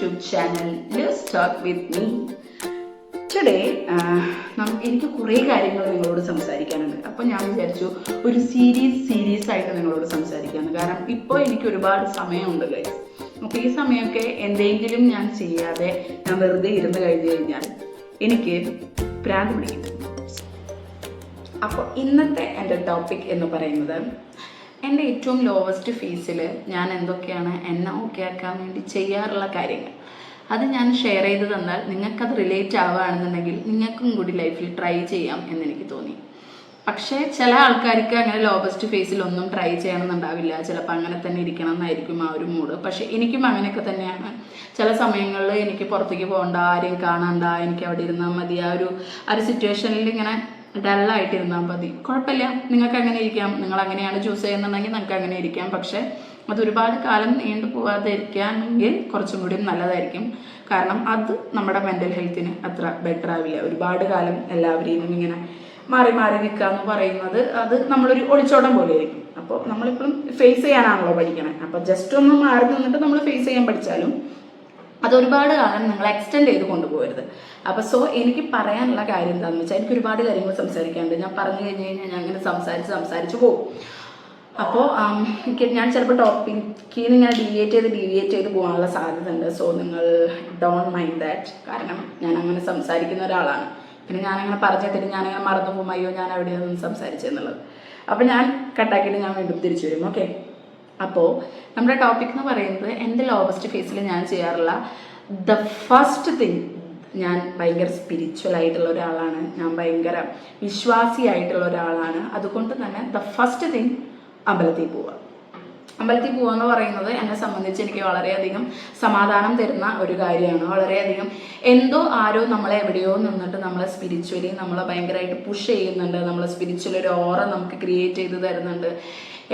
YouTube channel. Let's talk with me. Today, എനിക്ക് കുറേ കാര്യങ്ങൾ നിങ്ങളോട് സംസാരിക്കാനുണ്ട്. അപ്പോൾ ഞാൻ വിചാരിച്ചു ഒരു സീരീസ് ആയിട്ട് നിങ്ങളോട് സംസാരിക്കാമെന്ന്. കാരണം ഇപ്പോൾ എനിക്ക് ഒരുപാട് സമയമുണ്ട് ഗൈസ്. അപ്പോൾ ഈ സമയമൊക്കെ എന്തെങ്കിലും ഞാൻ ചെയ്യാതെ ഞാൻ വെറുതെ ഇരുന്ന് കഴിഞ്ഞു കഴിഞ്ഞാൽ എനിക്ക് ഭ്രാന്ത് പിടിക്കും. അപ്പോൾ ഇന്നത്തെ എൻ്റെ ടോപ്പിക് എന്ന് പറയുന്നത് എൻ്റെ ഏറ്റവും ലോവസ്റ്റ് ഫേസിൽ ഞാൻ എന്തൊക്കെയാണ് എന്നെ ഓക്കെ ആക്കാൻ വേണ്ടി ചെയ്യാറുള്ള കാര്യങ്ങൾ. അത് ഞാൻ ഷെയർ ചെയ്ത് തന്നാൽ നിങ്ങൾക്കത് റിലേറ്റ് ആവുകയാണെന്നുണ്ടെങ്കിൽ നിങ്ങൾക്കും കൂടി ലൈഫിൽ ട്രൈ ചെയ്യാം എന്നെനിക്ക് തോന്നി. പക്ഷേ ചില ആൾക്കാർക്ക് അങ്ങനെ ലോവസ്റ്റ് ഫേസിലൊന്നും ട്രൈ ചെയ്യണമെന്നുണ്ടാവില്ല. ചിലപ്പോൾ അങ്ങനെ തന്നെ ഇരിക്കണം എന്നായിരിക്കും ആ ഒരു മൂഡ്. പക്ഷേ എനിക്കും അങ്ങനെയൊക്കെ തന്നെയാണ്. ചില സമയങ്ങളിൽ എനിക്ക് പുറത്തേക്ക് പോകണ്ട, ആരെയും കാണണ്ട, എനിക്ക് അവിടെ ഇരുന്നാൽ മതി. ആ ഒരു സിറ്റുവേഷനിൽ ഇങ്ങനെ ഡള്ളായിട്ടിരുന്നാൽ മതി. കുഴപ്പമില്ല, നിങ്ങൾക്ക് അങ്ങനെ ഇരിക്കാം. നിങ്ങൾ അങ്ങനെയാണ് ചൂസ് ചെയ്യുന്നുണ്ടെങ്കിൽ നിങ്ങൾക്ക് അങ്ങനെ ഇരിക്കാം. പക്ഷേ അത് ഒരുപാട് കാലം നീണ്ടു പോകാതെ ഇരിക്കുകയാണെങ്കിൽ കുറച്ചും കൂടി നല്ലതായിരിക്കും. കാരണം അത് നമ്മുടെ മെൻ്റൽ ഹെൽത്തിന് അത്ര ബെറ്റർ ആവില്ല. ഒരുപാട് കാലം എല്ലാവരെയും ഇങ്ങനെ മാറി നിൽക്കുക എന്ന് പറയുന്നത് അത് നമ്മളൊരു ഒളിച്ചോട്ടം പോലെ ആയിരിക്കും. അപ്പോൾ നമ്മളിപ്പം ഫേസ് ചെയ്യാനാണല്ലോ പഠിക്കണേ. അപ്പോൾ ജസ്റ്റ് ഒന്ന് മാറി നിന്നിട്ട് നമ്മൾ ഫേസ് ചെയ്യാൻ പഠിച്ചാലും അത് ഒരുപാട് കാലം നിങ്ങൾ എക്സ്റ്റെൻഡ് ചെയ്ത് കൊണ്ടുപോകരുത്. അപ്പോൾ എനിക്ക് പറയാനുള്ള കാര്യം എന്താണെന്ന് വെച്ചാൽ എനിക്ക് ഒരുപാട് കാര്യങ്ങൾ സംസാരിക്കാനുണ്ട്. ഞാൻ പറഞ്ഞു കഴിഞ്ഞ് കഴിഞ്ഞാൽ ഞാൻ അങ്ങനെ സംസാരിച്ച് പോകും. അപ്പോൾ ഞാൻ ചിലപ്പോൾ ടോപ്പിക്കിൽ നിന്ന് ഇങ്ങനെ ഡീവിയേറ്റ് ചെയ്ത് പോകാനുള്ള സാധ്യത ഉണ്ട്. നിങ്ങൾ ഡോണ്ട് മൈൻഡ് ദാറ്റ്. കാരണം ഞാൻ അങ്ങനെ സംസാരിക്കുന്ന ഒരാളാണ്. പിന്നെ ഞാനങ്ങനെ പറഞ്ഞിട്ട് ഞാനങ്ങനെ മറന്നു പോകും, അയ്യോ ഞാൻ എവിടെയൊന്നും സംസാരിച്ചെന്നുള്ളത്. അപ്പോൾ ഞാൻ കട്ടാക്കിയിട്ട് ഞാൻ വീണ്ടും തിരിച്ചു വരും. ഓക്കെ, അപ്പോൾ നമ്മുടെ ടോപ്പിക് എന്ന് പറയുന്നത് എൻ്റെ ലോവസ്റ്റ് ഫേസിൽ ഞാൻ ചെയ്യാറുള്ള ദ ഫസ്റ്റ് തിങ്. ഞാൻ ഭയങ്കര സ്പിരിച്വൽ ആയിട്ടുള്ള ഒരാളാണ്. ഞാൻ ഭയങ്കര വിശ്വാസിയായിട്ടുള്ള ഒരാളാണ്. അതുകൊണ്ട് തന്നെ ദ ഫസ്റ്റ് തിങ് അമ്പലത്തിൽ പോവുക എന്ന് പറയുന്നത് എന്നെ സംബന്ധിച്ച് എനിക്ക് വളരെയധികം സമാധാനം തരുന്ന ഒരു കാര്യമാണ്. വളരെയധികം ആരോ നമ്മളെ എവിടെയോ നിന്നിട്ട് നമ്മളെ സ്പിരിച്വലി നമ്മളെ ഭയങ്കരമായിട്ട് പുഷ് ചെയ്യുന്നുണ്ട്. നമ്മളെ സ്പിരിച്വൽ ഒരു ഓറ നമുക്ക് ക്രിയേറ്റ് ചെയ്ത് തരുന്നുണ്ട്.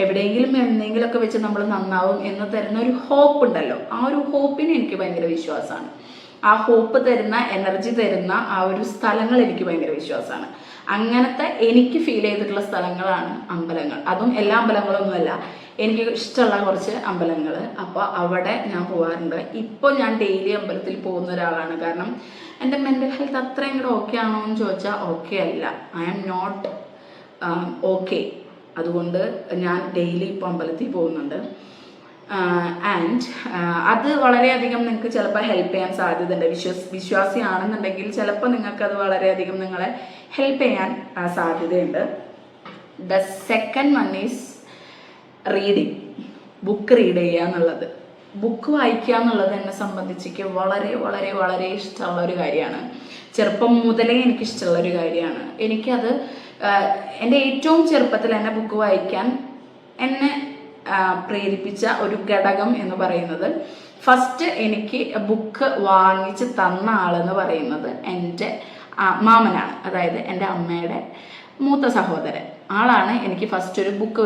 എവിടെയെങ്കിലും എന്തെങ്കിലുമൊക്കെ വെച്ച് നമ്മൾ നന്നാവും എന്ന് തരുന്ന ഒരു ഹോപ്പ് ഉണ്ടല്ലോ. ആ ഒരു ഹോപ്പിന് എനിക്ക് ഭയങ്കര വിശ്വാസമാണ്. ആ ഹോപ്പ് തരുന്ന, എനർജി തരുന്ന ആ ഒരു സ്ഥലങ്ങൾ എനിക്ക് ഭയങ്കര വിശ്വാസമാണ്. അങ്ങനത്തെ എനിക്ക് ഫീൽ ചെയ്തിട്ടുള്ള സ്ഥലങ്ങളാണ് അമ്പലങ്ങൾ. അതും എല്ലാ അമ്പലങ്ങളൊന്നുമല്ല, എനിക്ക് ഇഷ്ടമുള്ള കുറച്ച് അമ്പലങ്ങൾ. അപ്പോൾ അവിടെ ഞാൻ പോകാറുണ്ട്. ഇപ്പോൾ ഞാൻ ഡെയിലി അമ്പലത്തിൽ പോകുന്ന ഒരാളാണ്. കാരണം എൻ്റെ മെൻ്റൽ ഹെൽത്ത് അത്രയും കൂടെ ഓക്കെ ആണോ എന്ന് ചോദിച്ചാൽ ഓക്കെ അല്ല. I am not okay. അതുകൊണ്ട് ഞാൻ ഡെയിലി ഇപ്പോൾ അമ്പലത്തിൽ പോകുന്നുണ്ട്. ആൻഡ് അത് വളരെയധികം നിങ്ങൾക്ക് ചിലപ്പോൾ ഹെൽപ്പ് ചെയ്യാൻ സാധ്യതയുണ്ട്. വിശ്വാസിയാണെന്നുണ്ടെങ്കിൽ ചിലപ്പോൾ നിങ്ങൾക്കത് വളരെയധികം നിങ്ങളെ ഹെൽപ്പ് ചെയ്യാൻ സാധ്യതയുണ്ട്. The second one is reading. Book read ചെയ്യുക എന്നുള്ളത്, ബുക്ക് വായിക്കുക എന്നുള്ളത് എന്നെ സംബന്ധിച്ച് വളരെ വളരെ വളരെ ഇഷ്ടമുള്ള ഒരു കാര്യമാണ്. ചെറുപ്പം മുതലേ എനിക്കിഷ്ടമുള്ളൊരു കാര്യമാണ്. എനിക്കത് എൻ്റെ ഏറ്റവും ചെറുപ്പത്തിൽ എന്നെ ബുക്ക് വായിക്കാൻ എന്നെ പ്രേരിപ്പിച്ച ഒരു ഘടകം എന്ന് പറയുന്നത്, ഫസ്റ്റ് എനിക്ക് ബുക്ക് വാങ്ങിച്ച് തന്ന ആളെന്ന് പറയുന്നത് എൻ്റെ മാമനാണ്. അതായത് എൻ്റെ അമ്മയുടെ മൂത്ത സഹോദരൻ ആളാണ് എനിക്ക് ഫസ്റ്റ് ഒരു ബുക്ക്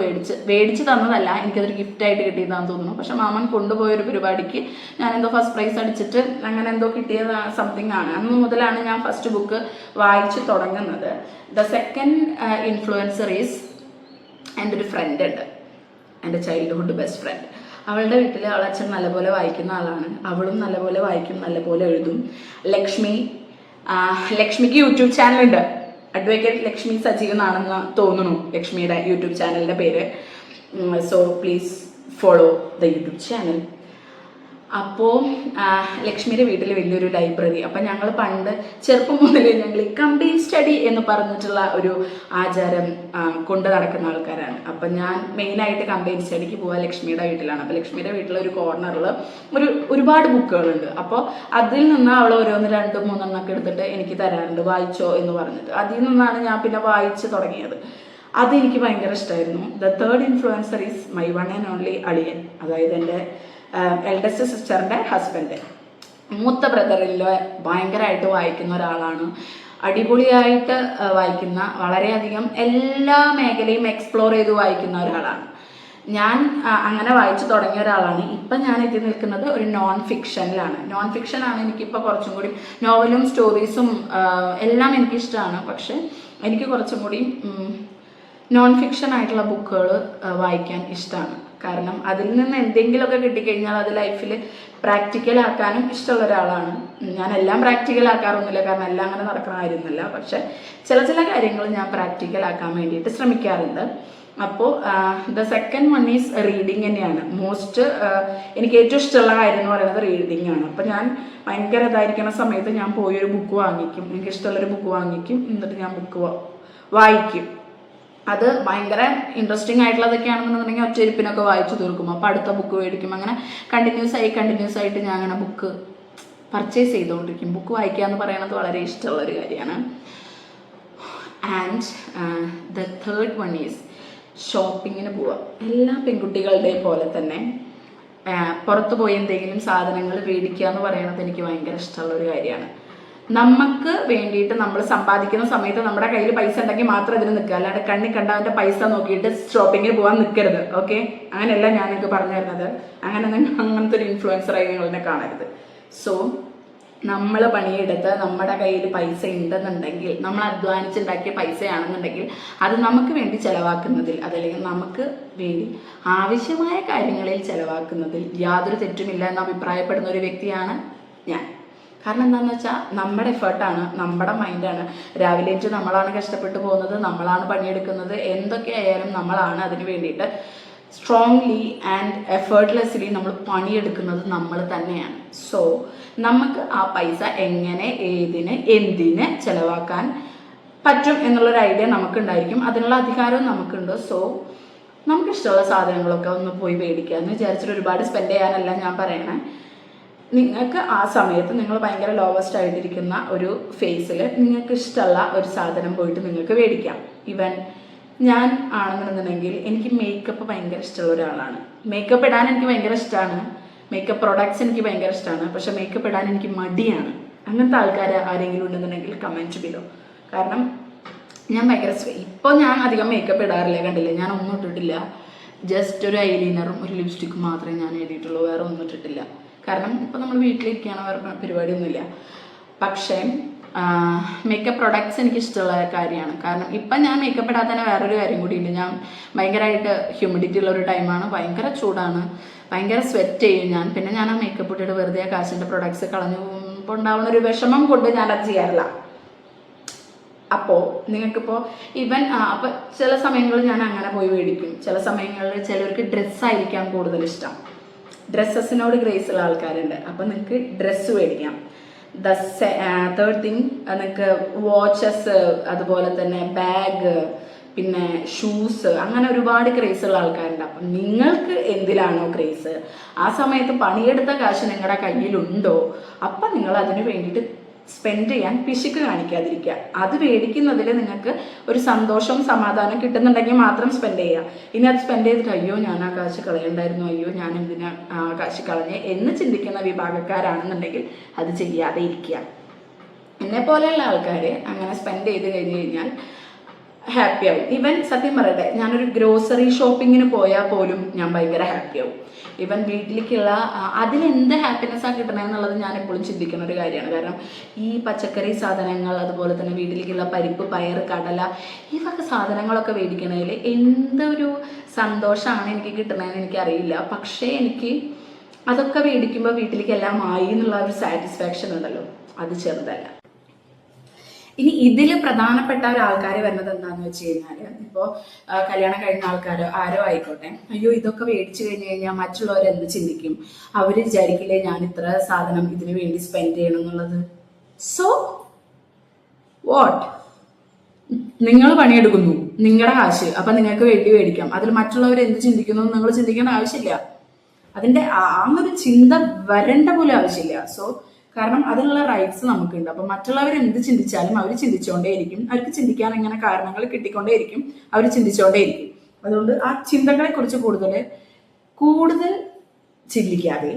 മേടിച്ച് തന്നതല്ല, എനിക്കതൊരു ഗിഫ്റ്റായിട്ട് കിട്ടിയതാണെന്ന് തോന്നുന്നു. പക്ഷെ മാമൻ കൊണ്ടുപോയൊരു പരിപാടിക്ക് ഞാൻ എന്തോ ഫസ്റ്റ് പ്രൈസ് അടിച്ചിട്ട് അങ്ങനെ എന്തോ കിട്ടിയത് സംതിങ് ആണ്. അന്ന് മുതലാണ് ഞാൻ ഫസ്റ്റ് ബുക്ക് വായിച്ച് തുടങ്ങുന്നത്. ദ സെക്കൻഡ് ഇൻഫ്ലുവൻസർ ഈസ് എൻ്റെ ഒരു ഫ്രണ്ട് ഉണ്ട്, എൻ്റെ ചൈൽഡ്ഹുഡ് ബെസ്റ്റ് ഫ്രണ്ട്. അവളുടെ വീട്ടിൽ അവളച്ഛൻ നല്ലപോലെ വായിക്കുന്ന ആളാണ്. അവളും നല്ലപോലെ വായിക്കും, നല്ലപോലെ എഴുതും. ലക്ഷ്മിക്ക് യൂട്യൂബ് ചാനലുണ്ട്. അഡ്വക്കേറ്റ് ലക്ഷ്മി സജീവ് എന്നാണെന്ന് തോന്നുന്നു ലക്ഷ്മിയുടെ യൂട്യൂബ് ചാനലിൻ്റെ പേര്. So please follow the YouTube channel. അപ്പോൾ ലക്ഷ്മിയുടെ വീട്ടിൽ വലിയൊരു ലൈബ്രറി. അപ്പം ഞങ്ങൾ പണ്ട് ചെറുപ്പം മുതലേ ഞങ്ങൾ ഈ കമ്പൈൻ സ്റ്റഡി എന്ന് പറഞ്ഞിട്ടുള്ള ഒരു ആചാരം കൊണ്ട് നടക്കുന്ന ആൾക്കാരാണ്. അപ്പം ഞാൻ മെയിനായിട്ട് കമ്പൈൻ സ്റ്റഡിക്ക് പോകാൻ ലക്ഷ്മിയുടെ വീട്ടിലാണ്. അപ്പോൾ ലക്ഷ്മിയുടെ വീട്ടിലൊരു കോർണറിൽ ഒരുപാട് ബുക്കുകളുണ്ട്. അപ്പോൾ അതിൽ നിന്ന് അവൾ ഓരോന്ന് 2-3 ഒക്കെ എടുത്തിട്ട് എനിക്ക് തരാറുണ്ട്, വായിച്ചോ എന്ന് പറഞ്ഞിട്ട്. അതിൽ നിന്നാണ് ഞാൻ പിന്നെ വായിച്ച് തുടങ്ങിയത്. അതെനിക്ക് ഭയങ്കര ഇഷ്ടമായിരുന്നു. The third influencer is my one and only അളിയൻ. അതായത് എൻ്റെ എൽഡസ്റ്റ് സിസ്റ്ററിൻ്റെ ഹസ്ബൻഡ്. മൂത്ത ബ്രദറിലോ ഭയങ്കരമായിട്ട് വായിക്കുന്ന ഒരാളാണ്. അടിപൊളിയായിട്ട് വായിക്കുന്ന, വളരെയധികം എല്ലാ മേഖലയും എക്സ്പ്ലോർ ചെയ്ത് വായിക്കുന്ന ഒരാളാണ്. ഞാൻ അങ്ങനെ വായിച്ചു തുടങ്ങിയ ഒരാളാണ്. ഇപ്പം ഞാൻ എത്തി നിൽക്കുന്നത് ഒരു നോൺ ഫിക്ഷനിലാണ്. നോൺ ഫിക്ഷനാണ് എനിക്കിപ്പോൾ കുറച്ചും കൂടി. നോവലും സ്റ്റോറീസും എല്ലാം എനിക്കിഷ്ടമാണ്. പക്ഷെ എനിക്ക് കുറച്ചും കൂടി നോൺ ഫിക്ഷൻ ആയിട്ടുള്ള ബുക്കുകൾ വായിക്കാൻ ഇഷ്ടമാണ്. കാരണം അതിൽ നിന്ന് എന്തെങ്കിലുമൊക്കെ കിട്ടിക്കഴിഞ്ഞാൽ അത് ലൈഫിൽ പ്രാക്ടിക്കൽ ആക്കാനും ഇഷ്ടമുള്ള ഒരാളാണ് ഞാൻ. എല്ലാം പ്രാക്ടിക്കൽ ആക്കാറൊന്നുമില്ല, കാരണം എല്ലാം അങ്ങനെ നടക്കുന്ന കാര്യമൊന്നുമില്ല. പക്ഷെ ചില കാര്യങ്ങൾ ഞാൻ പ്രാക്ടിക്കൽ ആക്കാൻ വേണ്ടിയിട്ട് ശ്രമിക്കാറുണ്ട്. അപ്പോൾ the second one is reading തന്നെയാണ്. എനിക്ക് ഏറ്റവും ഇഷ്ടമുള്ള കാര്യം എന്ന് പറയുന്നത് റീഡിങ് ആണ്. അപ്പോൾ ഞാൻ ഭയങ്കര ഇതായിരിക്കുന്ന സമയത്ത് ഞാൻ പോയൊരു ബുക്ക് വാങ്ങിക്കും, എനിക്ക് ഇഷ്ടമുള്ളൊരു ബുക്ക് വാങ്ങിക്കും, എന്നിട്ട് ഞാൻ ബുക്ക് വായിക്കും. അത് ഭയങ്കര ഇൻട്രസ്റ്റിംഗ് ആയിട്ടുള്ളതൊക്കെയാണെന്നുണ്ടെങ്കിൽ ഒറ്റയിരിപ്പിനൊക്കെ വായിച്ചു തീർക്കും. അപ്പോൾ അടുത്ത ബുക്ക് മേടിക്കും. അങ്ങനെ കണ്ടിന്യൂസ് ആയിട്ട് ഞാൻ അങ്ങനെ ബുക്ക് പർച്ചേസ് ചെയ്തുകൊണ്ടിരിക്കും. ബുക്ക് വായിക്കുക എന്ന് പറയുന്നത് വളരെ ഇഷ്ടമുള്ളൊരു കാര്യമാണ്. And the third one is ഷോപ്പിങ്ങിന് പോവുക. എല്ലാ പെൺകുട്ടികളുടെയും പോലെ തന്നെ പുറത്ത് പോയി എന്തെങ്കിലും സാധനങ്ങൾ മേടിക്കുക എന്ന് പറയുന്നത് എനിക്ക് ഭയങ്കര ഇഷ്ടമുള്ളൊരു കാര്യമാണ്. നമുക്ക് വേണ്ടിയിട്ട് നമ്മൾ സമ്പാദിക്കുന്ന സമയത്ത് നമ്മുടെ കയ്യിൽ പൈസ ഉണ്ടെങ്കിൽ മാത്രം ഇതിന് നിൽക്കുക, അല്ലാണ്ട് കണ്ണി കണ്ടവൻ്റെ പൈസ നോക്കിയിട്ട് ഷോപ്പിങ്ങിന് പോകാൻ നിൽക്കരുത്. ഓക്കെ, അങ്ങനെയല്ല ഞാൻ നിങ്ങൾക്ക് പറഞ്ഞു തരുന്നത്. അങ്ങനത്തെ ഒരു ഇൻഫ്ലുവൻസറായി നിങ്ങളെന്നെ കാണരുത്. സോ നമ്മൾ പണിയെടുത്ത് നമ്മുടെ കയ്യിൽ പൈസ ഉണ്ടെന്നുണ്ടെങ്കിൽ, നമ്മൾ അധ്വാനിച്ചുണ്ടാക്കിയ പൈസയാണെന്നുണ്ടെങ്കിൽ അത് നമുക്ക് വേണ്ടി ചിലവാക്കുന്നതിൽ, അതല്ലെങ്കിൽ നമുക്ക് വേണ്ടി ആവശ്യമായ കാര്യങ്ങളിൽ ചിലവാക്കുന്നതിൽ യാതൊരു തെറ്റുമില്ല എന്ന് അഭിപ്രായപ്പെടുന്ന ഒരു വ്യക്തിയാണ് ഞാൻ. കാരണം എന്താണെന്ന് വെച്ചാൽ നമ്മുടെ എഫേർട്ടാണ്, നമ്മുടെ മൈൻഡാണ്. രാവിലെ ഏറ്റ് നമ്മളാണ് കഷ്ടപ്പെട്ട് പോകുന്നത്, നമ്മളാണ് പണിയെടുക്കുന്നത്. എന്തൊക്കെ ആയാലും നമ്മളാണ് അതിന് വേണ്ടിയിട്ട് സ്ട്രോങ്ലി ആൻഡ് എഫേർട്ട്ലെസ്ലി നമ്മൾ പണിയെടുക്കുന്നത് നമ്മൾ തന്നെയാണ്. സോ നമുക്ക് ആ പൈസ എങ്ങനെ, ഏതിന്, എന്തിന് ചിലവാക്കാൻ പറ്റും എന്നുള്ളൊരു ഐഡിയ നമുക്കുണ്ടായിരിക്കും, അതിനുള്ള അധികാരവും നമുക്കുണ്ട്. സോ നമുക്കിഷ്ടമുള്ള സാധനങ്ങളൊക്കെ ഒന്ന് പോയി മേടിക്കുക എന്ന് വിചാരിച്ചിട്ട് ഒരുപാട് സ്പെൻഡ് ചെയ്യാനല്ല ഞാൻ പറയണേ. നിങ്ങൾക്ക് ആ സമയത്ത് നിങ്ങൾ ഭയങ്കര ലോവസ്റ്റ് ആയിട്ടിരിക്കുന്ന ഒരു ഫേസിൽ നിങ്ങൾക്ക് ഇഷ്ടമുള്ള ഒരു സാധനം പോയിട്ട് നിങ്ങൾക്ക് മേടിക്കാം. ഈവൻ ഞാൻ ആണെന്നുണ്ടെങ്കിൽ എനിക്ക് മേക്കപ്പ് ഭയങ്കര ഇഷ്ടമുള്ള ഒരാളാണ്. മേക്കപ്പ് ഇടാൻ എനിക്ക് ഭയങ്കര ഇഷ്ടമാണ്, മേക്കപ്പ് പ്രൊഡക്ട്സ് എനിക്ക് ഭയങ്കര ഇഷ്ടമാണ്. പക്ഷെ മേക്കപ്പ് ഇടാൻ എനിക്ക് മടിയാണ്. അങ്ങനത്തെ ആൾക്കാർ ആരെങ്കിലും ഉണ്ടെന്നുണ്ടെങ്കിൽ കമൻറ്റ് ബിലോ. കാരണം ഞാൻ ഭയങ്കര ഇപ്പോൾ ഞാൻ അധികം മേക്കപ്പ് ഇടാറില്ല, കണ്ടില്ലേ, ഞാൻ ഒന്നും ഇട്ടിട്ടില്ല. ജസ്റ്റ് ഒരു ഐലൈനറും ഒരു ലിപ്സ്റ്റിക്കും മാത്രമേ ഞാൻ എഴുതിയിട്ടുള്ളൂ, വേറെ ഒന്നും ഇട്ടിട്ടില്ല. കാരണം ഇപ്പോൾ നമ്മൾ വീട്ടിലിരിക്കുകയാണ്, വേറെ പരിപാടിയൊന്നുമില്ല. പക്ഷേ മേക്കപ്പ് പ്രൊഡക്ട്സ് എനിക്ക് ഇഷ്ടമുള്ള കാര്യമാണ്. കാരണം ഇപ്പം ഞാൻ മേക്കപ്പ് ഇടാൻ തന്നെ വേറൊരു കാര്യം കൂടിയുണ്ട്. ഞാൻ ഭയങ്കരമായിട്ട് ഹ്യൂമിഡിറ്റി ഉള്ള ഒരു ടൈമാണ്, ഭയങ്കര ചൂടാണ്, ഭയങ്കര സ്വെറ്റ് ചെയ്യും ഞാൻ. പിന്നെ ഞാൻ ആ മേക്കപ്പ് ഇട്ടിട്ട് വെറുതെ ആ കാശിൻ്റെ പ്രൊഡക്ട്സ് കളഞ്ഞു പോകുമ്പോൾ ഉണ്ടാവുന്ന ഒരു വിഷമം കൊണ്ട് ഞാനത് ചെയ്യാറില്ല. അപ്പോൾ നിങ്ങൾക്കിപ്പോൾ ഈവൻ അപ്പോൾ ചില സമയങ്ങളിൽ ഞാൻ അങ്ങനെ പോയി മേടിക്കും. ചില സമയങ്ങളിൽ ചിലർക്ക് ഡ്രസ്സായിരിക്കാം കൂടുതൽ ഇഷ്ടം, ഡ്രസ്സസിനോട് ഗ്രേസ് ഉള്ള ആൾക്കാരുണ്ട്. അപ്പം നിങ്ങൾക്ക് ഡ്രസ്സ് മേടിക്കാം. തേർഡ് തിങ്, നിങ്ങൾക്ക് വാച്ചസ്, അതുപോലെ തന്നെ ബാഗ്, പിന്നെ ഷൂസ്, അങ്ങനെ ഒരുപാട് ക്രേസ് ഉള്ള ആൾക്കാരുണ്ട്. അപ്പം നിങ്ങൾക്ക് എന്തിലാണോ ക്രേസ്, ആ സമയത്ത് പണിയെടുത്ത കാശ് നിങ്ങളുടെ കയ്യിലുണ്ടോ, അപ്പം നിങ്ങൾ അതിന് വേണ്ടിയിട്ട് സ്പെൻഡ് ചെയ്യാൻ പിശുക്ക് കാണിക്കാതിരിക്കുക. അത് മേടിക്കുന്നതിൽ നിങ്ങൾക്ക് ഒരു സന്തോഷവും സമാധാനവും കിട്ടുന്നുണ്ടെങ്കിൽ മാത്രം സ്പെൻഡ് ചെയ്യുക. ഇനി അത് സ്പെൻഡ് ചെയ്തിട്ട് അയ്യോ ഞാൻ ആ കാശ് കളയണ്ടായിരുന്നു, അയ്യോ ഞാൻ എന്തിനാ ആ കാശ് കളഞ്ഞേ എന്ന് ചിന്തിക്കുന്ന വിഭാഗക്കാരാണെന്നുണ്ടെങ്കിൽ അത് ചെയ്യാതെ ഇരിക്കുക. എന്നെ പോലെയുള്ള ആൾക്കാർ അങ്ങനെ സ്പെൻഡ് ചെയ്ത് കഴിഞ്ഞ് കഴിഞ്ഞാൽ ഹാപ്പിയാവും. ഈവൻ സത്യം പറയട്ടെ, ഞാനൊരു ഗ്രോസറി ഷോപ്പിങ്ങിന് പോയാൽ പോലും ഞാൻ ഭയങ്കര ഹാപ്പിയാവും. ഈവൻ വീട്ടിലേക്കുള്ള അതിലെന്ത് ഹാപ്പിനെസ്സാണ് കിട്ടണമെന്നുള്ളത് ഞാൻ എപ്പോഴും ചിന്തിക്കുന്ന ഒരു കാര്യമാണ്. കാരണം ഈ പച്ചക്കറി സാധനങ്ങൾ, അതുപോലെ തന്നെ വീട്ടിലേക്കുള്ള പരിപ്പ്, പയർ, കടല, ഈ വക സാധനങ്ങളൊക്കെ മേടിക്കണതിൽ എന്തൊരു സന്തോഷമാണ് എനിക്ക് കിട്ടണമെന്ന് എനിക്കറിയില്ല. പക്ഷേ എനിക്ക് അതൊക്കെ മേടിക്കുമ്പോൾ വീട്ടിലേക്കെല്ലാം ആയി എന്നുള്ള ഒരു സാറ്റിസ്ഫാക്ഷൻ ഉണ്ടല്ലോ, അത് ചെറുതല്ല. ഇനി ഇതിൽ പ്രധാനപ്പെട്ട ഒരാൾക്കാർ വരുന്നത് എന്താണെന്ന് വെച്ച് കഴിഞ്ഞാൽ, ഇപ്പോൾ കല്യാണം കഴിഞ്ഞ ആൾക്കാരോ ആരോ ആയിക്കോട്ടെ, അയ്യോ ഇതൊക്കെ മേടിച്ചു കഴിഞ്ഞ് കഴിഞ്ഞാൽ മറ്റുള്ളവർ എന്ത് ചിന്തിക്കും, അവർ വിചാരിക്കില്ലേ ഞാൻ ഇത്ര സാധനം ഇതിനു വേണ്ടി സ്പെൻഡ് ചെയ്യണം എന്നുള്ളത്. സോ വാട്ട്, നിങ്ങൾ പണിയെടുക്കുന്നു, നിങ്ങളുടെ കാശ്, അപ്പം നിങ്ങൾക്ക് വേണ്ടി മേടിക്കാം. അതിൽ മറ്റുള്ളവർ എന്ത് ചിന്തിക്കുന്നു നിങ്ങൾ ചിന്തിക്കേണ്ട ആവശ്യമില്ല. അതിൻ്റെ ആ ഒരു ചിന്ത വരേണ്ട പോലും ആവശ്യമില്ല. സോ കാരണം അതിനുള്ള റൈറ്റ്സ് നമുക്കുണ്ട്. അപ്പം മറ്റുള്ളവർ എന്ത് ചിന്തിച്ചാലും അവർ ചിന്തിച്ചുകൊണ്ടേയിരിക്കും, അവർക്ക് ചിന്തിക്കാൻ ഇങ്ങനെ കാരണങ്ങൾ കിട്ടിക്കൊണ്ടേയിരിക്കും, അവർ ചിന്തിച്ചുകൊണ്ടേയിരിക്കും. അതുകൊണ്ട് ആ ചിന്തകളെ കുറിച്ച് കൂടുതൽ ചിന്തിക്കാതെ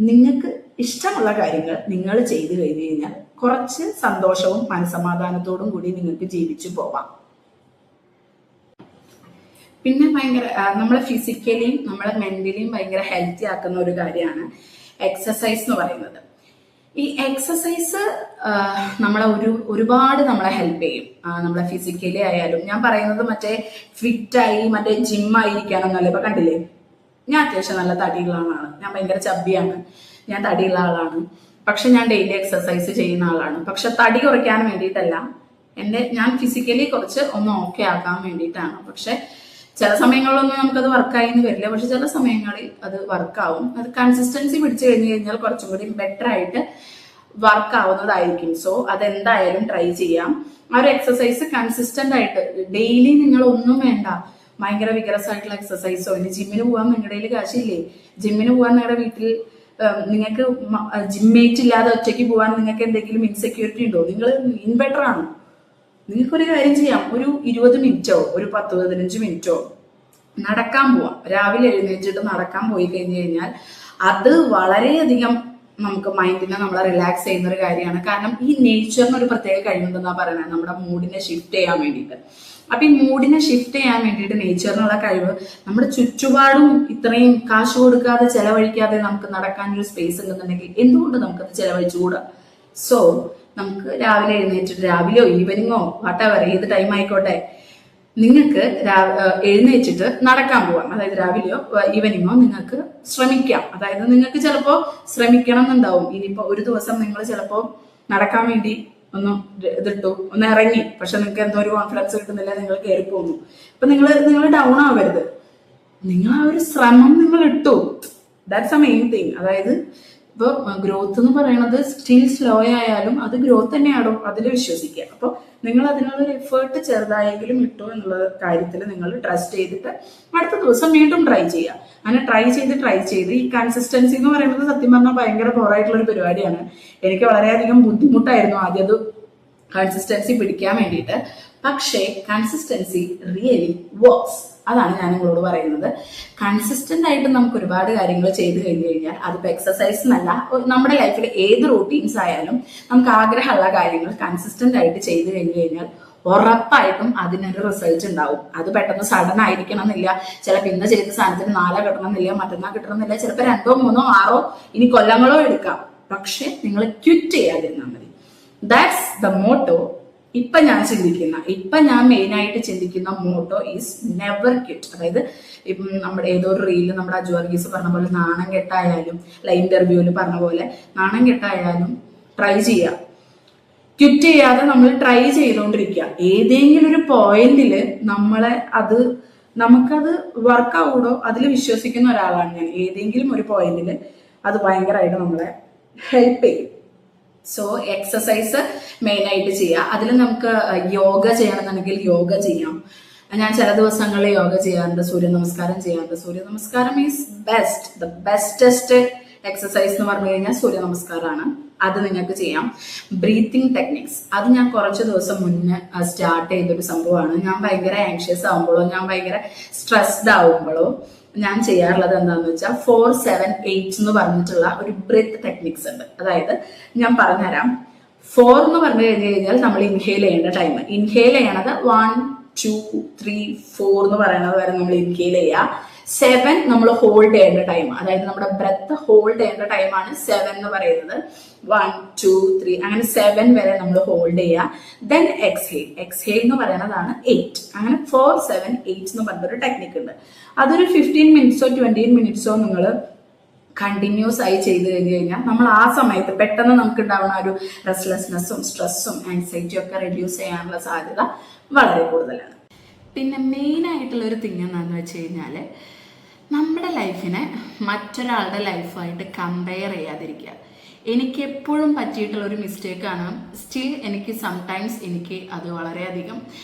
നിങ്ങൾക്ക് ഇഷ്ടമുള്ള കാര്യങ്ങൾ നിങ്ങൾ ചെയ്തു കഴിഞ്ഞു കഴിഞ്ഞാൽ കുറച്ച് സന്തോഷവും മനസ്സമാധാനത്തോടും കൂടി നിങ്ങൾക്ക് ജീവിച്ചു പോവാം. പിന്നെ ഭയങ്കര നമ്മളെ ഫിസിക്കലിയും നമ്മളെ മെന്റലിയും ഭയങ്കര ഹെൽത്തി ആക്കുന്ന ഒരു കാര്യമാണ് എക്സസൈസ് എന്ന് പറയുന്നത്. ഈ എക്സസൈസ് ഒരുപാട് നമ്മളെ ഹെൽപ്പ് ചെയ്യും. നമ്മളെ ഫിസിക്കലി ആയാലും, ഞാൻ പറയുന്നത് മറ്റേ ഫിറ്റായി മറ്റേ ജിമ്മായിരിക്കാനൊന്നല്ല. ഇപ്പൊ കണ്ടില്ലേ, ഞാൻ അത്യാവശ്യം നല്ല തടിയുള്ള ആളാണ്, ഞാൻ ഭയങ്കര ചബ്ബിയാണ്, ഞാൻ തടിയുള്ള ആളാണ്. പക്ഷെ ഞാൻ ഡെയിലി എക്സസൈസ് ചെയ്യുന്ന ആളാണ്. പക്ഷെ തടി കുറയ്ക്കാൻ വേണ്ടിയിട്ടല്ല, ഞാൻ ഫിസിക്കലി കുറച്ച് ഒന്ന് ഓക്കെ ആക്കാൻ വേണ്ടിയിട്ടാണ്. പക്ഷെ ചില സമയങ്ങളിലൊന്നും നമുക്കത് വർക്കായി എന്ന് വരില്ല, പക്ഷെ ചില സമയങ്ങളിൽ അത് വർക്കാവും. അത് കൺസിസ്റ്റൻസി പിടിച്ചു കഴിഞ്ഞു കഴിഞ്ഞാൽ കുറച്ചും കൂടി ബെറ്റർ ആയിട്ട് വർക്ക് ആവുന്നതായിരിക്കും. സോ അതെന്തായാലും ട്രൈ ചെയ്യാം. ആ ഒരു എക്സസൈസ് കൺസിസ്റ്റന്റ് ആയിട്ട് ഡെയിലി നിങ്ങൾ ഒന്നും വേണ്ട, ഭയങ്കര വിഗ്രസ് ആയിട്ടുള്ള എക്സസൈസോ, ഇനി ജിമ്മിന് പോകാൻ നിങ്ങളുടെ കയ്യിൽ കാശില്ലേ, ജിമ്മിന് പോകാൻ നിങ്ങളുടെ വീട്ടിൽ നിങ്ങൾക്ക് ജിമ്മേറ്റ് ഇല്ലാതെ ഒറ്റയ്ക്ക് പോകാൻ നിങ്ങൾക്ക് എന്തെങ്കിലും ഇൻസെക്യൂരിറ്റി ഉണ്ടോ? നിങ്ങൾ ഇൻബെറ്റർ ആണോ? നിങ്ങൾക്കൊരു കാര്യം ചെയ്യാം, ഒരു 20 മിനിറ്റോ ഒരു 10-15 മിനിറ്റോ നടക്കാൻ പോവാം. രാവിലെ എഴുന്നേറ്റിട്ട് നടക്കാൻ പോയി കഴിഞ്ഞു കഴിഞ്ഞാൽ അത് വളരെയധികം നമുക്ക് മൈൻഡിനെ നമ്മളെ റിലാക്സ് ചെയ്യുന്ന ഒരു കാര്യമാണ്. കാരണം ഈ നേച്ചറിന് ഒരു പ്രത്യേക കഴിവുണ്ടെന്നാ പറയുന്നത്, നമ്മുടെ മൂഡിനെ ഷിഫ്റ്റ് ചെയ്യാൻ വേണ്ടിയിട്ട്. അപ്പൊ ഈ മൂഡിനെ ഷിഫ്റ്റ് ചെയ്യാൻ വേണ്ടിയിട്ട് നേച്ചറിനുള്ള കഴിവ്, നമ്മുടെ ചുറ്റുപാടും ഇത്രയും കാശ് കൊടുക്കാതെ ചെലവഴിക്കാതെ നമുക്ക് നടക്കാൻ ഒരു സ്പേസ് ഉണ്ടെന്നുണ്ടെങ്കിൽ എന്തുകൊണ്ട് നമുക്കത് ചെലവഴിച്ചുകൂടാ? സോ നമുക്ക് രാവിലെ എഴുന്നേറ്റിട്ട്, രാവിലെയോ ഈവനിങ്ങോ വാട്ടവർ ഏത് ടൈം ആയിക്കോട്ടെ, നിങ്ങൾക്ക് എഴുന്നേറ്റിട്ട് നടക്കാൻ പോവാം. അതായത് രാവിലെയോ ഈവനിങ്ങോ നിങ്ങൾക്ക് ശ്രമിക്കാം. അതായത് നിങ്ങൾക്ക് ചിലപ്പോൾ ശ്രമിക്കണം എന്നുണ്ടാവും. ഇനിയിപ്പോ ഒരു ദിവസം നിങ്ങൾ ചിലപ്പോൾ നടക്കാൻ വേണ്ടി ഒന്ന് ഇറങ്ങി, പക്ഷെ നിങ്ങൾക്ക് എന്തോ ഒരു കോൺഫിഡൻസ് കിട്ടുന്നില്ല, നിങ്ങൾ കയറി പോകുന്നു. ഇപ്പൊ നിങ്ങൾ ഡൗൺ ആവരുത്, നിങ്ങൾ ആ ഒരു ശ്രമം നിങ്ങൾ ഇട്ടു. That's A main thing. അതായത് ഇപ്പൊ ഗ്രോത്ത് എന്ന് പറയുന്നത് സ്റ്റിൽ സ്ലോ ആയാലും അത് ഗ്രോത്ത് തന്നെയാണോ, അതിൽ വിശ്വസിക്കുക. അപ്പൊ നിങ്ങൾ അതിനുള്ളൊരു എഫേർട്ട് ചെറുതായെങ്കിലും ഇട്ടു എന്നുള്ള കാര്യത്തിൽ നിങ്ങൾ ട്രസ്റ്റ് ചെയ്തിട്ട് അടുത്ത ദിവസം വീണ്ടും ട്രൈ ചെയ്യുക. അങ്ങനെ ട്രൈ ചെയ്ത് ഈ കൺസിസ്റ്റൻസി എന്ന് പറയുന്നത് സത്യം പറഞ്ഞാൽ ഭയങ്കര ബോറായിട്ടുള്ള ഒരു പരിപാടിയാണ്. എനിക്ക് വളരെയധികം ബുദ്ധിമുട്ടായിരുന്നു ആദ്യം അത് കൺസിസ്റ്റൻസി പിടിക്കാൻ വേണ്ടിയിട്ട്. പക്ഷേ കൺസിസ്റ്റൻസി റിയലി വർക്ക്സ്. അതാണ് ഞാൻ നിങ്ങളോട് പറയുന്നത്. കൺസിസ്റ്റന്റ് ആയിട്ട് നമുക്ക് ഒരുപാട് കാര്യങ്ങൾ ചെയ്ത് കഴിഞ്ഞു കഴിഞ്ഞാൽ, അതിപ്പോ എക്സസൈസ് എന്നല്ല, നമ്മുടെ ലൈഫിൽ ഏത് റൂട്ടീൻസ് ആയാലും നമുക്ക് ആഗ്രഹമുള്ള കാര്യങ്ങൾ കൺസിസ്റ്റന്റ് ആയിട്ട് ചെയ്ത് കഴിഞ്ഞു കഴിഞ്ഞാൽ ഉറപ്പായിട്ടും അതിനൊരു റിസൾട്ട് ഉണ്ടാവും. അത് പെട്ടെന്ന് സഡൻ ആയിരിക്കണം എന്നില്ല. ചിലപ്പോൾ ഇന്ന് ചെയ്ത സാധനത്തിന് 4 കിട്ടണമെന്നില്ല, മറ്റന്നാൾ കിട്ടണമെന്നില്ല, ചിലപ്പോൾ 2, 3, 6 ഇനി കൊല്ലങ്ങളോ എടുക്കാം. പക്ഷെ നിങ്ങൾ ക്വിറ്റ് ചെയ്യാതിരുന്നാൽ മതി. That's the motto. ഇപ്പൊ ഞാൻ മെയിൻ ആയിട്ട് ചിന്തിക്കുന്ന മോട്ടോ ഈസ് നെവർ ക്വിറ്റ്. അതായത് ഇപ്പം നമ്മുടെ ഏതോ ഒരു റീല് നമ്മുടെ അജു വർഗീസ് പറഞ്ഞ പോലെ നാണം കെട്ടായാലും, അല്ല ഇന്റർവ്യൂവിൽ പറഞ്ഞ പോലെ നാണം കെട്ടായാലും ട്രൈ ചെയ്യാം. ക്വിറ്റ് ചെയ്യാതെ നമ്മൾ ട്രൈ ചെയ്തുകൊണ്ടിരിക്കുക. ഏതെങ്കിലും ഒരു പോയിന്റില് നമുക്കത് വർക്കാവൂടോ അതിൽ വിശ്വസിക്കുന്ന ഒരാളാണ് ഞാൻ. ഏതെങ്കിലും ഒരു പോയിന്റില് അത് ഭയങ്കരമായിട്ട് നമ്മളെ ഹെൽപ്പ് ചെയ്യും. സോ എക്സസൈസ് മെയിൻ ആയിട്ട് ചെയ്യുക. അതിൽ നമുക്ക് യോഗ ചെയ്യണമെന്നുണ്ടെങ്കിൽ യോഗ ചെയ്യാം. ഞാൻ ചില ദിവസങ്ങളിൽ യോഗ ചെയ്യാറുണ്ട്, സൂര്യ നമസ്കാരം ചെയ്യാറുണ്ട്. സൂര്യ നമസ്കാരം ഈസ് ദ ബെസ്റ്റസ്റ്റ് എക്സസൈസ് എന്ന് പറഞ്ഞു കഴിഞ്ഞാൽ സൂര്യ നമസ്കാരമാണ്. അത് നിങ്ങൾക്ക് ചെയ്യാം. ബ്രീത്തിങ് ടെക്നിക്സ്, അത് ഞാൻ കുറച്ച് ദിവസം മുന്നേ സ്റ്റാർട്ട് ചെയ്തൊരു സംഭവമാണ്. ഞാൻ ഭയങ്കര ആങ്ഷ്യസ് ആവുമ്പോഴോ, ഞാൻ ഭയങ്കര സ്ട്രെസ്ഡ് ആവുമ്പോഴോ ഞാൻ ചെയ്യാറുള്ളത് എന്താണെന്ന് വെച്ചാൽ 4-7-8 എന്ന് പറഞ്ഞിട്ടുള്ള ഒരു ബ്രീത്ത് ടെക്നിക്സ് ഉണ്ട്. അതായത് ഞാൻ പറഞ്ഞുതരാം. 4 എന്ന് പറഞ്ഞു കഴിഞ്ഞു കഴിഞ്ഞാൽ നമ്മൾ ഇൻഹേൽ ചെയ്യേണ്ട ടൈം. ഇൻഹേൽ ചെയ്യണത് 1, 2, 3, 4 എന്ന് പറയുന്നത് വരെ നമ്മൾ ഇൻഹേൽ ചെയ്യുക. 7 നമ്മൾ ഹോൾഡ് ചെയ്യേണ്ട ടൈം, അതായത് നമ്മുടെ ബ്രെത്ത് ഹോൾഡ് ചെയ്യേണ്ട ടൈമാണ് 7 എന്ന് പറയുന്നത്. 1, 2, 3 അങ്ങനെ 7 വരെ നമ്മൾ ഹോൾഡ് ചെയ്യുക. ദെൻ എക്സ്ഹെയിൽ എന്ന് പറയുന്നതാണ് 8. അങ്ങനെ 4-7-8 എന്ന് പറഞ്ഞൊരു ടെക്നിക്ക് ഉണ്ട്. അതൊരു 15 മിനിറ്റ്സോ 20 മിനിറ്റ്സോ നിങ്ങൾ കണ്ടിന്യൂസ് ആയി ചെയ്ത് കഴിഞ്ഞു കഴിഞ്ഞാൽ നമ്മൾ ആ സമയത്ത് പെട്ടെന്ന് നമുക്ക് ഉണ്ടാവുന്ന ഒരു റെസ്റ്റ്ലെസ്നെസ്സും സ്ട്രെസ്സും ആൻസൈറ്റിയും ഒക്കെ റെഡ്യൂസ് ചെയ്യാനുള്ള സാധ്യത വളരെ കൂടുതലാണ്. പിന്നെ മെയിൻ ആയിട്ടുള്ള ഒരു തിങ് എന്താണെന്ന് വെച്ച് കഴിഞ്ഞാൽ, നമ്മുടെ ലൈഫിനെ മറ്റൊരാളുടെ ലൈഫായിട്ട് കമ്പയർ ചെയ്യാതിരിക്കുക. എനിക്ക് എപ്പോഴും പറ്റിയിട്ടുള്ള ഒരു മിസ്റ്റേക്കാണ്. സ്റ്റിൽ എനിക്ക് സംടൈംസ് അത് വളരെയധികം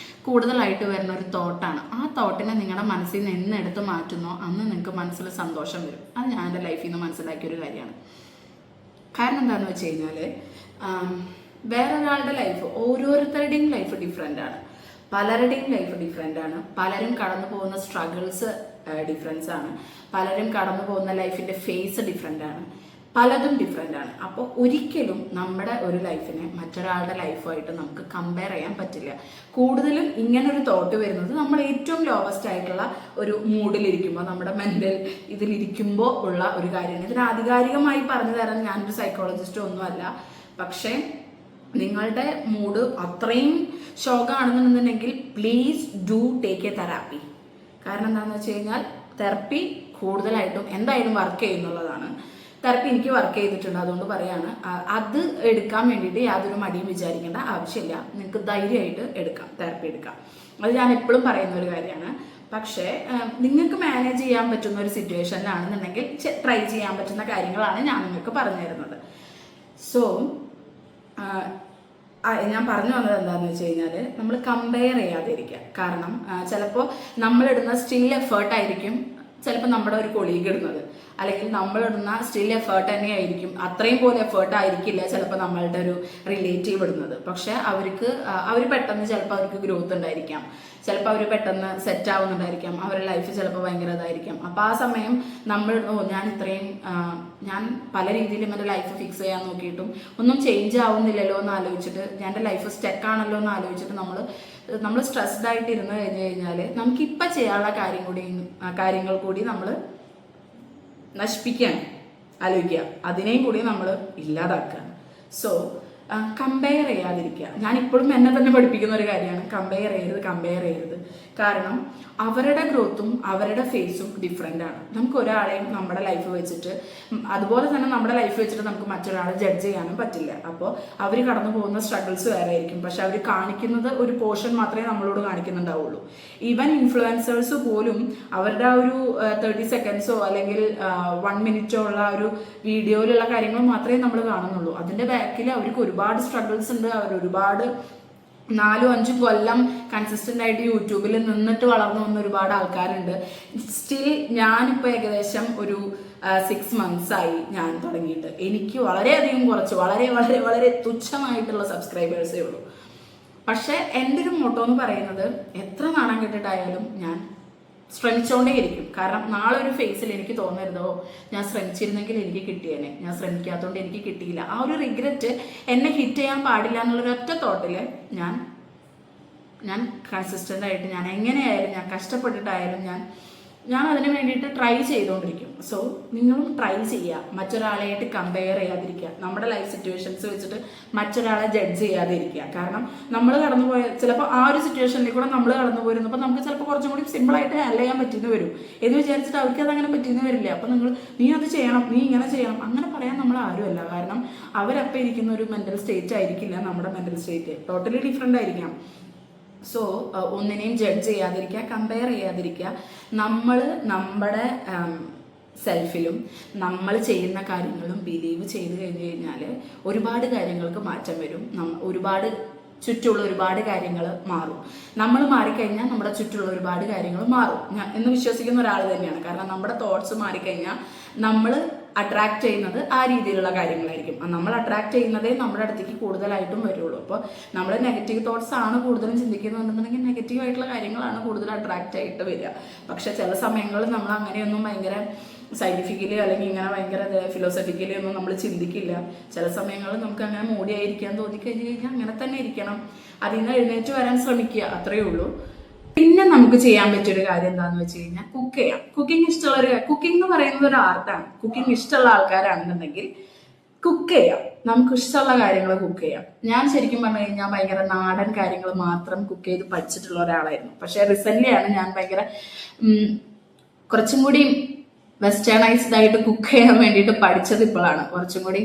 കൂടുതലായിട്ട് വരുന്ന ഒരു തോട്ടാണ്. ആ തോട്ടിനെ നിങ്ങളുടെ മനസ്സിൽ നിന്ന് എന്നെടുത്ത് മാറ്റുന്നോ അന്ന് നിങ്ങൾക്ക് മനസ്സിൽ സന്തോഷം വരും. അത് ഞാൻ എൻ്റെ ലൈഫിൽ നിന്ന് മനസ്സിലാക്കിയൊരു കാര്യമാണ്. കാരണം എന്താണെന്ന് വെച്ച് കഴിഞ്ഞാൽ, വേറൊരാളുടെ ലൈഫ്, ഓരോരുത്തരുടെയും ലൈഫ് ഡിഫറെൻ്റ് ആണ്. പലരുടെയും ലൈഫ് ഡിഫറെൻ്റ് ആണ്. പലരും കടന്നു പോകുന്ന സ്ട്രഗിൾസ് ഡിഫറൻസ് ആണ്. പലരും കടന്നു പോകുന്ന ലൈഫിൻ്റെ ഫേസ് ഡിഫറെൻ്റ് ആണ്. പലതും ഡിഫറെൻ്റ് ആണ്. അപ്പോൾ ഒരിക്കലും നമ്മുടെ ഒരു ലൈഫിനെ മറ്റൊരാളുടെ ലൈഫുമായിട്ട് നമുക്ക് കമ്പയർ ചെയ്യാൻ പറ്റില്ല. കൂടുതലും ഇങ്ങനൊരു തോട്ട് വരുന്നത് നമ്മൾ ഏറ്റവും ലോവസ്റ്റ് ആയിട്ടുള്ള ഒരു മൂഡിലിരിക്കുമ്പോൾ, നമ്മുടെ മെൻ്റൽ ഇതിലിരിക്കുമ്പോൾ ഉള്ള ഒരു കാര്യമാണ്. ഇതിന് ആധികാരികമായി പറഞ്ഞു തരാൻ ഞാനൊരു സൈക്കോളജിസ്റ്റോ ഒന്നുമല്ല. പക്ഷേ നിങ്ങളുടെ മൂഡ് അത്രയും ശോകമാണെന്നുണ്ടെങ്കിൽ please do take a therapy. കാരണം എന്താണെന്ന് വെച്ച് കഴിഞ്ഞാൽ തെറാപ്പി കൂടുതലായിട്ടും എന്തായാലും വർക്ക് ചെയ്യുന്നുള്ളതാണ്. തെറപ്പി എനിക്ക് വർക്ക് ചെയ്തിട്ടുണ്ട്, അതുകൊണ്ട് പറയാണ്. അത് എടുക്കാൻ വേണ്ടിയിട്ട് യാതൊരു മടിയും വിചാരിക്കേണ്ട ആവശ്യമില്ല. നിങ്ങൾക്ക് ധൈര്യമായിട്ട് എടുക്കാം, തെറപ്പി എടുക്കാം. അത് ഞാൻ എപ്പോഴും പറയുന്ന ഒരു കാര്യമാണ്. പക്ഷേ നിങ്ങൾക്ക് മാനേജ് ചെയ്യാൻ പറ്റുന്ന ഒരു സിറ്റുവേഷനിലാണെന്നുണ്ടെങ്കിൽ ട്രൈ ചെയ്യാൻ പറ്റുന്ന കാര്യങ്ങളാണ് ഞാൻ നിങ്ങൾക്ക് പറഞ്ഞു തരുന്നത്. സോ ഞാൻ പറഞ്ഞു വന്നത് എന്താണെന്ന് വെച്ച് കഴിഞ്ഞാൽ, നമ്മൾ കമ്പയർ ചെയ്യാതിരിക്കുക. കാരണം ചിലപ്പോൾ നമ്മളിടുന്ന സ്റ്റിൽ എഫേർട്ടായിരിക്കും ചിലപ്പോൾ നമ്മുടെ ഒരു കൊളീഗ് ഇടുന്നത്, അല്ലെങ്കിൽ നമ്മളിടുന്ന സ്റ്റിൽ എഫേർട്ട് തന്നെയായിരിക്കും, അത്രയും പോലെ എഫേർട്ട് ആയിരിക്കില്ല ചിലപ്പോൾ നമ്മളുടെ ഒരു റിലേറ്റീവ് ഇടുന്നത്. പക്ഷെ അവർ പെട്ടെന്ന് ചിലപ്പോൾ അവർക്ക് ഗ്രോത്ത് ഉണ്ടായിരിക്കാം, ചിലപ്പോൾ അവർ പെട്ടെന്ന് സെറ്റ് ആവുന്നുണ്ടായിരിക്കാം, അവരുടെ ലൈഫ് ചിലപ്പോൾ ഭയങ്കര ഇതായിരിക്കാം. അപ്പോൾ ആ സമയം നമ്മൾ ഞാൻ പല രീതിയിലും എൻ്റെ ലൈഫ് ഫിക്സ് ചെയ്യാൻ നോക്കിയിട്ടും ഒന്നും ചേഞ്ച് ആവുന്നില്ലല്ലോ എന്ന് ആലോചിച്ചിട്ട്, എൻ്റെ ലൈഫ് സ്റ്റക്കാണല്ലോ എന്ന് ആലോചിച്ചിട്ട് നമ്മൾ സ്ട്രെസ്ഡ് ആയിട്ട് ഇരുന്ന് കഴിഞ്ഞാൽ നമുക്കിപ്പോൾ ചെയ്യാനുള്ള കാര്യങ്ങൾ കൂടി നമ്മൾ നശിപ്പിക്കുകയാണ്, ആലോചിക്കുക, അതിനെയും കൂടി നമ്മൾ ഇല്ലാതാക്കുകയാണ്. സോ കമ്പയർ ചെയ്യാതിരിക്കുക. ഞാൻ ഇപ്പോഴും എന്നെ തന്നെ പഠിപ്പിക്കുന്ന ഒരു കാര്യമാണ്, കമ്പയർ ചെയ്യരുത്. കാരണം അവരുടെ ഗ്രോത്തും അവരുടെ ഫേസും ഡിഫറെൻ്റ് ആണ്. നമുക്ക് ഒരാളെയും നമ്മുടെ ലൈഫ് വെച്ചിട്ട്, അതുപോലെ തന്നെ നമ്മുടെ ലൈഫ് വെച്ചിട്ട് നമുക്ക് മറ്റൊരാളെ ജഡ്ജ് ചെയ്യാനും പറ്റില്ല. അപ്പോൾ അവർ കടന്നു പോകുന്ന സ്ട്രഗിൾസ് വേറെ ആയിരിക്കും, പക്ഷെ അവർ കാണിക്കുന്നത് ഒരു പോർഷൻ മാത്രമേ നമ്മളോട് കാണിക്കുന്നുണ്ടാവുള്ളൂ. ഈവൻ ഇൻഫ്ലുവൻസേഴ്സ് പോലും അവരുടെ ആ ഒരു 30 സെക്കൻഡ്സോ അല്ലെങ്കിൽ 1 മിനിറ്റോ ഉള്ള ഒരു വീഡിയോയിലുള്ള കാര്യങ്ങൾ മാത്രമേ നമ്മൾ കാണുന്നുള്ളൂ. അതിൻ്റെ ബാക്കിൽ അവർക്ക് ഒരുപാട് സ്ട്രഗിൾസ് ഉണ്ട്. അവർ ഒരുപാട് 4-5 കൊല്ലം കൺസിസ്റ്റന്റ് ആയിട്ട് യൂട്യൂബിൽ നിന്നിട്ട് വളർന്നു വന്ന ഒരുപാട് ആൾക്കാരുണ്ട്. സ്റ്റിൽ ഞാനിപ്പോൾ ഏകദേശം ഒരു 6 months ആയി ഞാൻ തുടങ്ങിയിട്ട്. എനിക്ക് വളരെയധികം വളരെ വളരെ വളരെ തുച്ഛമായിട്ടുള്ള സബ്സ്ക്രൈബേഴ്സേ ഉള്ളൂ. പക്ഷെ എൻ്റെ ഒരു മോട്ടോ എന്ന് പറയുന്നത്, എത്ര നാണം കെട്ടിട്ടായാലും ഞാൻ ശ്രമിച്ചുകൊണ്ടേയിരിക്കും. കാരണം നാളെ ഒരു ഫേസിൽ എനിക്ക് തോന്നരുതോ ഞാൻ ശ്രമിച്ചിരുന്നെങ്കിൽ എനിക്ക് കിട്ടിയേനെ, ഞാൻ ശ്രമിക്കാത്തതുകൊണ്ട് എനിക്ക് കിട്ടിയില്ല, ആ ഒരു റിഗ്രറ്റ് എന്നെ ഹിറ്റ് ചെയ്യാൻ പാടില്ല എന്നുള്ളൊരൊറ്റ തോട്ടിൽ ഞാൻ കൺസിസ്റ്റൻ്റ് ആയിട്ട്, ഞാൻ എങ്ങനെയായാലും, ഞാൻ കഷ്ടപ്പെട്ടിട്ടായാലും ഞാൻ അതിന് വേണ്ടിയിട്ട് ട്രൈ ചെയ്തുകൊണ്ടിരിക്കും. സോ നിങ്ങളും ട്രൈ ചെയ്യുക, മറ്റൊരാളായിട്ട് കമ്പയർ ചെയ്യാതിരിക്കുക, നമ്മുടെ ലൈഫ് സിറ്റുവേഷൻസ് വെച്ചിട്ട് മറ്റൊരാളെ ജഡ്ജ് ചെയ്യാതിരിക്കുക. കാരണം നമ്മൾ കടന്നുപോയ ചിലപ്പോൾ ആ ഒരു സിറ്റുവേഷനിൽ കൂടെ നമ്മൾ കടന്നു പോയിരുന്നപ്പോൾ നമുക്ക് ചിലപ്പോൾ കുറച്ചും കൂടി സിമ്പിളായിട്ട് ഹാൻഡിൽ ചെയ്യാൻ പറ്റിയെന്ന് വരും എന്ന് വിചാരിച്ചിട്ട് അവർക്ക് അതങ്ങനെ പറ്റിയെന്ന് വരില്ല. അപ്പോൾ നീ അത് ചെയ്യണം, നീ ഇങ്ങനെ ചെയ്യണം, അങ്ങനെ പറയാൻ നമ്മൾ ആരുമല്ല. കാരണം അവരപ്പം ഇരിക്കുന്ന ഒരു മെൻ്റൽ സ്റ്റേറ്റ് ആയിരിക്കില്ല നമ്മുടെ മെൻ്റൽ സ്റ്റേറ്റ്, ടോട്ടലി ഡിഫറെൻ്റ് ആയിരിക്കാം. സോ ഒന്നിനെയും ജഡ്ജ് ചെയ്യാതിരിക്കുക, കമ്പയർ ചെയ്യാതിരിക്കുക. നമ്മൾ നമ്മുടെ സെൽഫിലും നമ്മൾ ചെയ്യുന്ന കാര്യങ്ങളും ബിലീവ് ചെയ്ത് കഴിഞ്ഞ് കഴിഞ്ഞാൽ ഒരുപാട് കാര്യങ്ങൾക്ക് മാറ്റം വരും. ചുറ്റുമുള്ള ഒരുപാട് കാര്യങ്ങൾ മാറും. നമ്മൾ മാറിക്കഴിഞ്ഞാൽ നമ്മുടെ ചുറ്റുമുള്ള ഒരുപാട് കാര്യങ്ങൾ മാറും എന്ന് വിശ്വസിക്കുന്ന ഒരാൾ തന്നെയാണ്. കാരണം നമ്മുടെ തോട്ട്സ് മാറിക്കഴിഞ്ഞാൽ നമ്മൾ അട്രാക്ട് ചെയ്യുന്നത് ആ രീതിയിലുള്ള കാര്യങ്ങളായിരിക്കും. നമ്മൾ അട്രാക്ട് ചെയ്യുന്നതേ നമ്മുടെ അടുത്തേക്ക് കൂടുതലായിട്ടും വരുള്ളൂ. അപ്പോൾ നമ്മൾ നെഗറ്റീവ് തോട്ട്സ് ആണ് കൂടുതലും ചിന്തിക്കുന്നുണ്ടെന്നുണ്ടെങ്കിൽ നെഗറ്റീവായിട്ടുള്ള കാര്യങ്ങളാണ് കൂടുതൽ അട്രാക്റ്റ് ആയിട്ട് വരിക. പക്ഷെ ചില സമയങ്ങളിൽ നമ്മൾ അങ്ങനെയൊന്നും ഭയങ്കര സയൻറ്റിഫിക്കലി അല്ലെങ്കിൽ ഇങ്ങനെ ഭയങ്കര ഫിലോസഫിക്കലി ഒന്നും നമ്മൾ ചിന്തിക്കില്ല. ചില സമയങ്ങളിൽ നമുക്ക് അങ്ങനെ മൂടിയായിരിക്കാൻ തോന്നിക്കഴിഞ്ഞ് കഴിഞ്ഞാൽ അങ്ങനെ തന്നെ ഇരിക്കണം, അതിൽ നിന്ന് എഴുന്നേറ്റ് വരാൻ ശ്രമിക്കുക, അത്രയേ ഉള്ളൂ. പിന്നെ നമുക്ക് ചെയ്യാൻ പറ്റിയൊരു കാര്യം എന്താണെന്ന് വെച്ച് കഴിഞ്ഞാൽ കുക്ക് ചെയ്യാം. കുക്കിംഗ് എന്ന് പറയുന്നത് ഒരു ആർട്ടാണ്. കുക്കിംഗ് ഇഷ്ടമുള്ള ആൾക്കാരാണെന്നുണ്ടെങ്കിൽ കുക്ക് ചെയ്യാം, നമുക്ക് ഇഷ്ടമുള്ള കാര്യങ്ങൾ കുക്ക് ചെയ്യാം. ഞാൻ ശരിക്കും പറഞ്ഞു കഴിഞ്ഞാൽ ഭയങ്കര നാടൻ കാര്യങ്ങൾ മാത്രം കുക്ക് ചെയ്ത് പഠിച്ചിട്ടുള്ള ഒരാളായിരുന്നു. പക്ഷെ റീസെന്റ് ഞാൻ ഭയങ്കര കുറച്ചും കൂടി വെസ്റ്റേണൈസ്ഡ് ആയിട്ട് കുക്ക് ചെയ്യാൻ വേണ്ടിയിട്ട് പഠിച്ചത് ഇപ്പോഴാണ്. കുറച്ചും കൂടി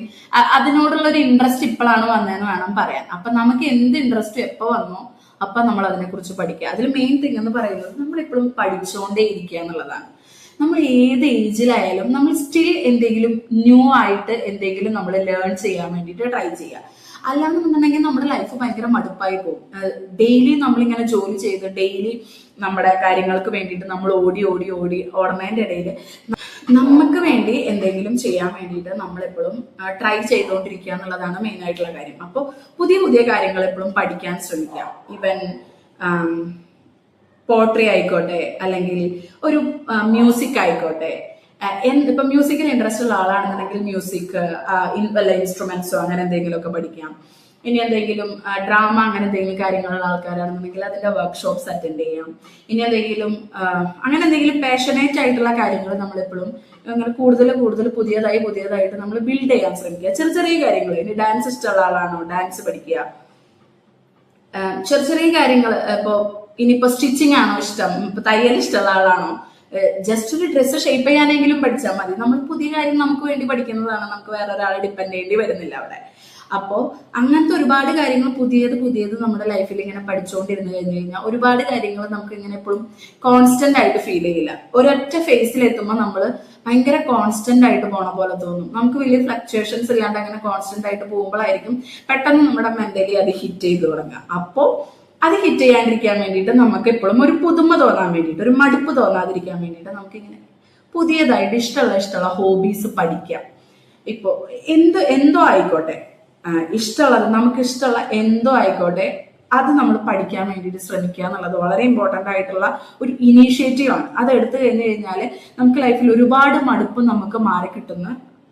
അതിനോടുള്ള ഒരു ഇൻട്രസ്റ്റ് ഇപ്പോഴാണ് വന്നതെന്ന് വേണം പറയാൻ. അപ്പൊ നമുക്ക് എന്ത് ഇൻട്രസ്റ്റ് എപ്പോൾ വന്നോ അപ്പൊ നമ്മൾ അതിനെക്കുറിച്ച് പഠിക്കുക. അതിൽ മെയിൻ തിങ് എന്ന് പറയുന്നത് നമ്മളെപ്പോഴും പഠിച്ചുകൊണ്ടേ ഇരിക്കുക എന്നുള്ളതാണ്. നമ്മൾ ഏത് ഏജിലായാലും നമ്മൾ സ്റ്റിൽ എന്തെങ്കിലും ന്യൂ ആയിട്ട് എന്തെങ്കിലും നമ്മൾ ലേൺ ചെയ്യാൻ വേണ്ടിയിട്ട് ട്രൈ ചെയ്യുക. അല്ലാന്നുണ്ടെങ്കിൽ നമ്മുടെ ലൈഫ് ഭയങ്കര മടുപ്പായി പോകും. ഡെയിലി നമ്മളിങ്ങനെ ജോലി ചെയ്ത് ഡെയിലി നമ്മുടെ കാര്യങ്ങൾക്ക് വേണ്ടിയിട്ട് നമ്മൾ ഓടുന്നതിൻ്റെ ഇടയിൽ നമുക്ക് വേണ്ടി എന്തെങ്കിലും ചെയ്യാൻ വേണ്ടിയിട്ട് നമ്മളെപ്പോഴും ട്രൈ ചെയ്തുകൊണ്ടിരിക്കുക എന്നുള്ളതാണ് മെയിൻ ആയിട്ടുള്ള കാര്യം. അപ്പോൾ പുതിയ പുതിയ കാര്യങ്ങൾ എപ്പോഴും പഠിക്കാൻ ശ്രമിക്കുക. ഈവൻ പോട്രി ആയിക്കോട്ടെ, അല്ലെങ്കിൽ ഒരു മ്യൂസിക് ആയിക്കോട്ടെ. ഇപ്പൊ മ്യൂസിക്കിൽ ഇൻട്രസ്റ്റ് ഉള്ള ആളാണെന്നുണ്ടെങ്കിൽ മ്യൂസിക് വല്ല ഇൻസ്ട്രുമെന്റ്സോ അങ്ങനെ എന്തെങ്കിലുമൊക്കെ പഠിക്കാം. ഇനി എന്തെങ്കിലും ഡ്രാമ അങ്ങനെ എന്തെങ്കിലും കാര്യങ്ങളുള്ള ആൾക്കാരാണെന്നുണ്ടെങ്കിൽ അതിന്റെ വർക്ക്ഷോപ്സ് അറ്റൻഡ് ചെയ്യാം. ഇനി അങ്ങനെ എന്തെങ്കിലും പാഷനേറ്റ് ആയിട്ടുള്ള കാര്യങ്ങൾ നമ്മളെപ്പോഴും അങ്ങനെ കൂടുതൽ പുതിയതായിട്ട് നമ്മൾ ബിൽഡ് ചെയ്യാൻ ശ്രമിക്കുക. ചെറിയ കാര്യങ്ങൾ. ഇനി ഡാൻസ് ഇഷ്ടമുള്ള ആളാണോ, ഡാൻസ് പഠിക്കുക. ചെറിയ കാര്യങ്ങൾ. ഇനിയിപ്പോ സ്റ്റിച്ചിങ് ആണോ ഇഷ്ടം, തയ്യൽ ഇഷ്ടമുള്ള ആളാണോ, ജസ്റ്റ് ഒരു ഡ്രസ്സ് ഷേപ്പ് ചെയ്യാനെങ്കിലും പഠിച്ചാൽ മതി. നമ്മൾ പുതിയ കാര്യം നമുക്ക് വേണ്ടി പഠിക്കുന്നതാണ്, നമുക്ക് വേറെ ഒരാളെ ഡിപ്പെൻഡ് ചെയ്യേണ്ടി വരുന്നില്ല അവിടെ. അപ്പോൾ അങ്ങനത്തെ ഒരുപാട് കാര്യങ്ങൾ പുതിയത് നമ്മുടെ ലൈഫിൽ ഇങ്ങനെ പഠിച്ചുകൊണ്ടിരുന്നു കഴിഞ്ഞു കഴിഞ്ഞാൽ ഒരുപാട് കാര്യങ്ങൾ നമുക്ക് ഇങ്ങനെ എപ്പോഴും കോൺസ്റ്റന്റ് ആയിട്ട് ഫീൽ ചെയ്യില്ല. ഒരൊറ്റ ഫേസിൽ എത്തുമ്പോൾ നമ്മൾ ഭയങ്കര കോൺസ്റ്റന്റ് ആയിട്ട് പോണ പോലെ തോന്നും. നമുക്ക് വലിയ ഫ്ലക്ച്വേഷൻസ് ഇല്ലാണ്ട് അങ്ങനെ കോൺസ്റ്റന്റ് ആയിട്ട് പോകുമ്പോഴായിരിക്കും പെട്ടെന്ന് നമ്മുടെ മെന്റലി അത് ഹിറ്റ് ചെയ്ത് തുടങ്ങുക. അപ്പോൾ അത് ഹിറ്റ് ചെയ്യാണ്ടിരിക്കാൻ വേണ്ടിയിട്ട് നമുക്ക് എപ്പോഴും ഒരു പുതുമ തോന്നാൻ വേണ്ടിയിട്ട്, ഒരു മടുപ്പ് തോന്നാതിരിക്കാൻ വേണ്ടിയിട്ട് നമുക്കിങ്ങനെ പുതിയതായിട്ട് ഇഷ്ടമുള്ള ഹോബീസ് പഠിക്കാം. ഇപ്പോൾ എന്തോ ആയിക്കോട്ടെ, ഇഷ്ടമുള്ളത്, നമുക്ക് ഇഷ്ടമുള്ള എന്തോ ആയിക്കോട്ടെ, അത് നമ്മൾ പഠിക്കാൻ വേണ്ടിയിട്ട് ശ്രമിക്കുക എന്നുള്ളത് വളരെ ഇമ്പോർട്ടൻ്റ് ആയിട്ടുള്ള ഒരു ഇനീഷ്യേറ്റീവ് ആണ്. അത് എടുത്തു കഴിഞ്ഞു കഴിഞ്ഞാൽ നമുക്ക് ലൈഫിൽ ഒരുപാട് മടുപ്പ് നമുക്ക് മാറി കിട്ടുന്ന,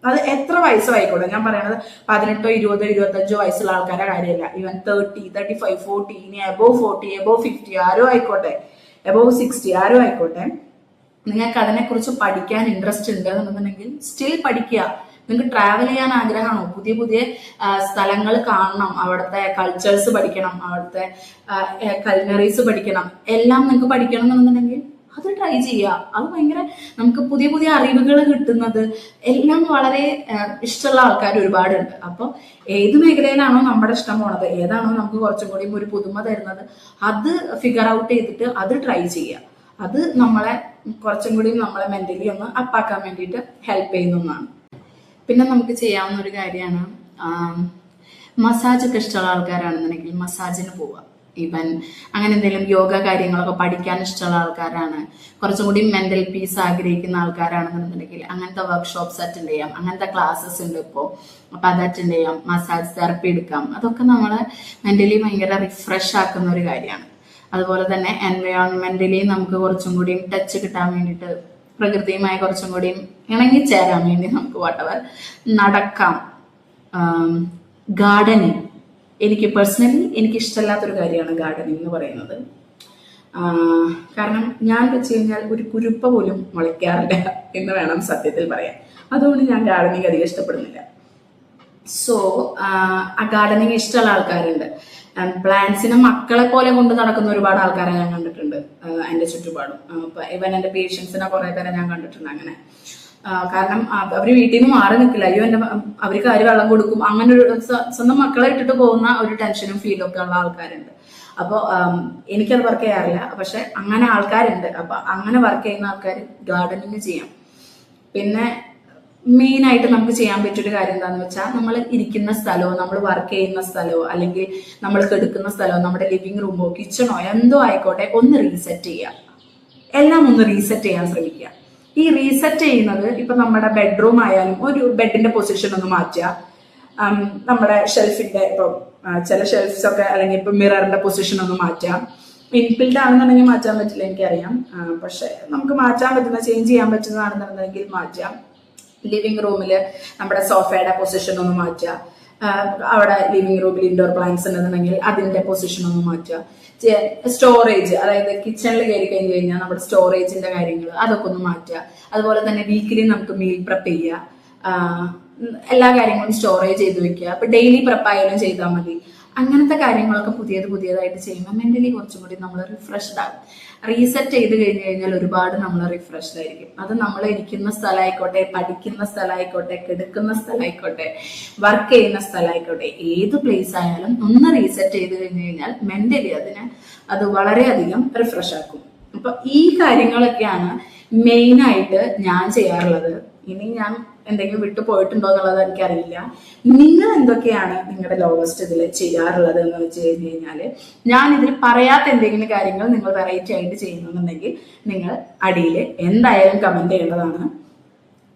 അത് എത്ര വയസ്സോ ആയിക്കോട്ടെ. ഞാൻ പറയണത് 18, 20, 25 വയസ്സുള്ള ആൾക്കാരുടെ കാര്യമല്ല. ഈവൻ 30, 35, 40, ഇനി എബോവ് 40, എബോവ് 50 ആരോ ആയിക്കോട്ടെ, എബോവ് 60 ആരോ ആയിക്കോട്ടെ, നിങ്ങൾക്ക് അതിനെക്കുറിച്ച് പഠിക്കാൻ ഇൻട്രസ്റ്റ് ഉണ്ട് എന്നുണ്ടെന്നുണ്ടെങ്കിൽ സ്റ്റിൽ പഠിക്കുക. നിങ്ങൾക്ക് ട്രാവൽ ചെയ്യാൻ ആഗ്രഹമാണോ? പുതിയ സ്ഥലങ്ങൾ കാണണം, അവിടുത്തെ കൾച്ചേഴ്സ് പഠിക്കണം, അവിടുത്തെ കൾനറീസ് പഠിക്കണം, എല്ലാം നിങ്ങൾക്ക് പഠിക്കണം എന്നുണ്ടെന്നുണ്ടെങ്കിൽ അത് ട്രൈ ചെയ്യുക. അത് ഭയങ്കര നമുക്ക് പുതിയ അറിവുകൾ കിട്ടുന്നത് എല്ലാം വളരെ ഇഷ്ടമുള്ള ആൾക്കാർ ഒരുപാടുണ്ട്. അപ്പോൾ ഏത് മേഖലയിലാണോ നമ്മുടെ ഇഷ്ടം പോണത്, ഏതാണോ നമുക്ക് കുറച്ചും കൂടി ഒരു പുതുമ തരുന്നത്, അത് ഫിഗർ ഔട്ട് ചെയ്തിട്ട് അത് ട്രൈ ചെയ്യുക. അത് നമ്മളെ കുറച്ചും കൂടി നമ്മളെ മെന്റലി ഒന്ന് അപ്പാക്കാൻ വേണ്ടിയിട്ട് ഹെൽപ്പ് ചെയ്യുന്ന ഒന്നാണ്. പിന്നെ നമുക്ക് ചെയ്യാവുന്ന ഒരു കാര്യമാണ്, മസാജ് ഒക്കെ ഇഷ്ടമുള്ള ആൾക്കാരാണെന്നുണ്ടെങ്കിൽ മസാജിന് പോവുക. ഈവൻ അങ്ങനെ എന്തെങ്കിലും യോഗ കാര്യങ്ങളൊക്കെ പഠിക്കാൻ ഇഷ്ടമുള്ള ആൾക്കാരാണ്, കുറച്ചും കൂടി മെന്റൽ പീസ് ആഗ്രഹിക്കുന്ന ആൾക്കാരാണെന്നുണ്ടെങ്കിൽ അങ്ങനത്തെ വർക്ക്ഷോപ്സ് അറ്റൻഡ് ചെയ്യാം. അങ്ങനത്തെ ക്ലാസ്സസ് ഉണ്ട് ഇപ്പോൾ, അപ്പൊ അത് അറ്റൻഡ് ചെയ്യാം. മസാജ് തെറപ്പി എടുക്കാം. അതൊക്കെ നമ്മളെ മെന്റലി ഭയങ്കര റിഫ്രഷ് ആക്കുന്ന ഒരു കാര്യമാണ്. അതുപോലെ തന്നെ എൻവയോൺമെന്റലി നമുക്ക് കുറച്ചും കൂടി ടച്ച് കിട്ടാൻ വേണ്ടിയിട്ട്, പ്രകൃതിയുമായി കുറച്ചും കൂടി ഇണങ്ങിച്ചേരാൻ വേണ്ടി നമുക്ക് വട്ടവർ നടക്കാം. ഗാർഡനിങ്, എനിക്ക് പേഴ്സണലി എനിക്ക് ഇഷ്ടമില്ലാത്തൊരു കാര്യമാണ് ഗാർഡനിങ് എന്ന് പറയുന്നത്. കാരണം ഞാൻ വെച്ച് കഴിഞ്ഞാൽ ഒരു കുരുപ്പ പോലും മുളയ്ക്കാറില്ല എന്ന് വേണം സത്യത്തിൽ പറയാൻ. അതുകൊണ്ട് ഞാൻ ഗാർഡനിങ് അധികം ഇഷ്ടപ്പെടുന്നില്ല. സോ ആ ഗാർഡനിങ് ഇഷ്ടമുള്ള ആൾക്കാരുണ്ട്. പ്ലാന്റ്സിനെ മക്കളെ പോലെ കൊണ്ട് നടക്കുന്ന ഒരുപാട് ആൾക്കാരെ ഞാൻ കണ്ടിട്ടുണ്ട് എൻ്റെ ചുറ്റുപാടും. ഇവൻ എൻ്റെ പേഷ്യൻസിനെ കുറെ പേരെ ഞാൻ കണ്ടിട്ടുണ്ട് അങ്ങനെ. കാരണം അവര് വീട്ടിൽ നിന്ന് മാറി നിൽക്കില്ല. അയ്യോ എൻ്റെ അവർക്ക് ആര് വെള്ളം കൊടുക്കും, അങ്ങനെ ഒരു സ്വന്തം മക്കളെ ഇട്ടിട്ട് പോകുന്ന ഒരു ടെൻഷനും ഫീലും ഒക്കെ ഉള്ള ആൾക്കാരുണ്ട്. അപ്പോൾ എനിക്കത് വർക്ക് ചെയ്യാറില്ല, പക്ഷെ അങ്ങനെ ആൾക്കാരുണ്ട്. അപ്പൊ അങ്ങനെ വർക്ക് ചെയ്യുന്ന ആൾക്കാർ ഗാർഡനിങ് ചെയ്യാം. പിന്നെ മെയിൻ ആയിട്ട് നമുക്ക് ചെയ്യാൻ പറ്റിയൊരു കാര്യം എന്താണെന്ന് വെച്ചാൽ, നമ്മൾ ഇരിക്കുന്ന സ്ഥലമോ, നമ്മൾ വർക്ക് ചെയ്യുന്ന സ്ഥലമോ, അല്ലെങ്കിൽ നമ്മൾ കെടുക്കുന്ന സ്ഥലമോ, നമ്മുടെ ലിവിങ് റൂമോ കിച്ചണോ എന്തോ ആയിക്കോട്ടെ, ഒന്ന് റീസെറ്റ് ചെയ്യുക. എല്ലാം ഒന്ന് റീസെറ്റ് ചെയ്യാൻ ശ്രമിക്കുക. ഈ റീസെറ്റ് ചെയ്യുന്നത് ഇപ്പൊ നമ്മുടെ ബെഡ്റൂം ആയാലും ഒരു ബെഡിന്റെ പൊസിഷൻ ഒന്ന് മാറ്റുക. നമ്മുടെ ഷെൽഫിന്റെ ഇപ്പൊ ചില ഷെൽഫ്സ് ഒക്കെ, അല്ലെങ്കിൽ ഇപ്പൊ മിററിന്റെ പൊസിഷൻ ഒന്ന് മാറ്റാം. ഇൻബിൽഡ് ആണെന്നുണ്ടെങ്കിൽ മാറ്റാൻ പറ്റില്ല, എനിക്കറിയാം. പക്ഷെ നമുക്ക് മാറ്റാൻ പറ്റുന്ന, ചേഞ്ച് ചെയ്യാൻ പറ്റുന്നതാണെന്നുണ്ടെങ്കിൽ മാറ്റാം. ലിവിങ് റൂമില് നമ്മുടെ സോഫയുടെ പൊസിഷൻ ഒന്ന് മാറ്റുക. അവിടെ ലിവിങ് റൂമിൽ ഇൻഡോർ പ്ലാന്റ്സ് ഉണ്ടെന്നുണ്ടെങ്കിൽ അതിന്റെ പൊസിഷൻ ഒന്ന് മാറ്റുക. സ്റ്റോറേജ്, അതായത് കിച്ചണിൽ കയറി കഴിഞ്ഞ് കഴിഞ്ഞാൽ നമ്മുടെ സ്റ്റോറേജിന്റെ കാര്യങ്ങൾ അതൊക്കെ ഒന്ന് മാറ്റുക. അതുപോലെ തന്നെ വീക്കിലി നമുക്ക് മീൽ പ്രെപ്പ് ചെയ്യുക. എല്ലാ കാര്യങ്ങളും സ്റ്റോറേജ് ചെയ്ത് വെക്കുക. അപ്പൊ ഡെയിലി പ്രെപ്പ് ആയാലും ചെയ്താൽ മതി. അങ്ങനത്തെ കാര്യങ്ങളൊക്കെ പുതിയതായിട്ട് ചെയ്യുമ്പോൾ മെന്റലി കുറച്ചും കൂടി നമ്മൾ റിഫ്രഷ്ഡ് ആകും. റീസെറ്റ് ചെയ്ത് കഴിഞ്ഞ് കഴിഞ്ഞാൽ ഒരുപാട് നമ്മൾ റിഫ്രഷ്ഡ് ആയിരിക്കും. അത് നമ്മൾ ഇരിക്കുന്ന സ്ഥലമായിക്കോട്ടെ, പഠിക്കുന്ന സ്ഥലമായിക്കോട്ടെ, കിടക്കുന്ന സ്ഥലമായിക്കോട്ടെ, വർക്ക് ചെയ്യുന്ന സ്ഥലമായിക്കോട്ടെ, ഏത് പ്ലേസ് ആയാലും ഒന്ന് റീസെറ്റ് ചെയ്ത് കഴിഞ്ഞ് കഴിഞ്ഞാൽ മെന്റലി അത് വളരെയധികം റിഫ്രഷ് ആക്കും. അപ്പൊ ഈ കാര്യങ്ങളൊക്കെയാണ് മെയിൻ ആയിട്ട് ഞാൻ ചെയ്യാറുള്ളത്. ഇനി ഞാൻ എന്തെങ്കിലും വിട്ടു പോയിട്ടുണ്ടോ എന്നുള്ളത് എനിക്കറിയില്ല. നിങ്ങൾ എന്തൊക്കെയാണ് നിങ്ങളുടെ ലോവസ്റ്റ് ഇതിൽ ചെയ്യാറുള്ളത് എന്ന് വെച്ച് കഴിഞ്ഞ് കഴിഞ്ഞാല്, ഞാൻ ഇതിൽ പറയാത്ത എന്തെങ്കിലും കാര്യങ്ങൾ നിങ്ങൾ വെറൈറ്റി ആയിട്ട് ചെയ്യുന്നുണ്ടെങ്കിൽ നിങ്ങൾ അടിയിൽ എന്തായാലും കമന്റ് ചെയ്യേണ്ടതാണ്.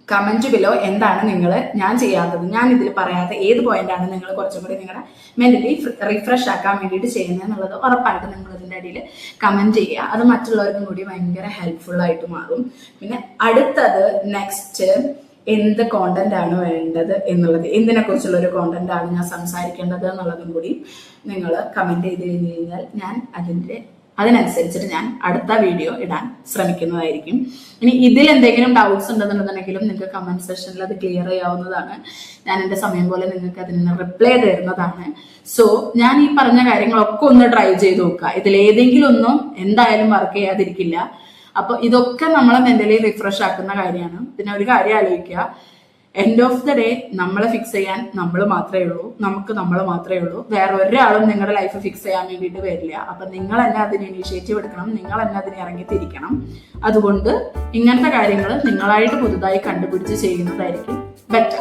കമന്റ് ബിലോ എന്താണ് നിങ്ങൾ ഞാൻ ചെയ്യാത്തത്, ഞാൻ ഇതിൽ പറയാത്ത ഏത് പോയിന്റാണ് നിങ്ങൾ കുറച്ചും കൂടി നിങ്ങളുടെ മെന്റലി റിഫ്രഷ് ആക്കാൻ വേണ്ടിയിട്ട് ചെയ്യുന്നത് എന്നുള്ളത് ഉറപ്പായിട്ട് നിങ്ങൾ ഇതിൻ്റെ അടിയിൽ കമന്റ് ചെയ്യുക. അത് മറ്റുള്ളവർക്കും കൂടി ഭയങ്കര ഹെൽപ്ഫുൾ ആയിട്ട് മാറും. പിന്നെ അടുത്തത് നെക്സ്റ്റ് എന്ത് കോണ്ടന്റ് ആണ് വേണ്ടത് എന്നുള്ളത്, എന്തിനെ കുറിച്ചുള്ള ഒരു കോണ്ടന്റ് ആണ് ഞാൻ സംസാരിക്കേണ്ടത് എന്നുള്ളതും കൂടി നിങ്ങൾ കമന്റ് ചെയ്ത് കഴിഞ്ഞ് കഴിഞ്ഞാൽ ഞാൻ അതിനനുസരിച്ചിട്ട് ഞാൻ അടുത്ത വീഡിയോ ഇടാൻ ശ്രമിക്കുന്നതായിരിക്കും. ഇനി ഇതിൽ എന്തെങ്കിലും ഡൗട്ട്സ് ഉണ്ടെന്നുണ്ടെന്നുണ്ടെങ്കിലും നിങ്ങൾക്ക് കമന്റ് സെക്ഷനിൽ അത് ക്ലിയർ ചെയ്യാവുന്നതാണ്. ഞാൻ എൻ്റെ സമയം പോലെ നിങ്ങൾക്ക് അതിന് റിപ്ലൈ തരുന്നതാണ്. സോ ഞാൻ ഈ പറഞ്ഞ കാര്യങ്ങളൊക്കെ ഒന്ന് ട്രൈ ചെയ്ത് നോക്കുക. ഇതിലേതെങ്കിലും ഒന്നും എന്തായാലും വർക്ക് ചെയ്യാതിരിക്കില്ല. അപ്പോൾ ഇതൊക്കെ നമ്മളെ മെന്റലി റിഫ്രഷ് ആക്കുന്ന കാര്യമാണ്. പിന്നെ ഒരു കാര്യം ആലോചിക്കുക, എൻഡ് ഓഫ് ദ ഡേ നമ്മളെ ഫിക്സ് ചെയ്യാൻ നമ്മൾ മാത്രമേ ഉള്ളൂ, നമുക്ക് നമ്മൾ മാത്രമേ ഉള്ളൂ. വേറെ ഒരാളും നിങ്ങളുടെ ലൈഫ് ഫിക്സ് ചെയ്യാൻ വേണ്ടിയിട്ട് വരില്ല. അപ്പൊ നിങ്ങൾ തന്നെ അതിന് ഇനീഷ്യേറ്റീവ് എടുക്കണം, നിങ്ങൾ തന്നെ അതിന് ഇറങ്ങിത്തിരിക്കണം. അതുകൊണ്ട് ഇങ്ങനത്തെ കാര്യങ്ങൾ നിങ്ങളായിട്ട് പുതുതായി കണ്ടുപിടിച്ച് ചെയ്യുന്നതായിരിക്കും ബെറ്റർ.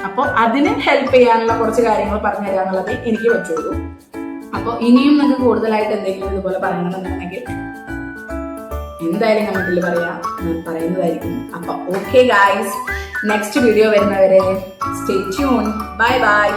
അപ്പോൾ അതിന് ഹെൽപ്പ് ചെയ്യാനുള്ള കുറച്ച് കാര്യങ്ങൾ പറഞ്ഞു തരിക എന്നുള്ളത് എനിക്ക് പറ്റുള്ളൂ. അപ്പോൾ ഇനിയും നിങ്ങൾക്ക് കൂടുതലായിട്ട് എന്തെങ്കിലും ഇതുപോലെ പറയണമെന്നുണ്ടെങ്കിൽ എന്തായാലും കമന്റിൽ പറയാം, ഞാൻ പറയുന്നതായിരിക്കും. അപ്പൊ ഓക്കെ ഗായ്സ്, നെക്സ്റ്റ് വീഡിയോ വരുന്നവരെ സ്റ്റേ ട്യൂൺ. Bye bye.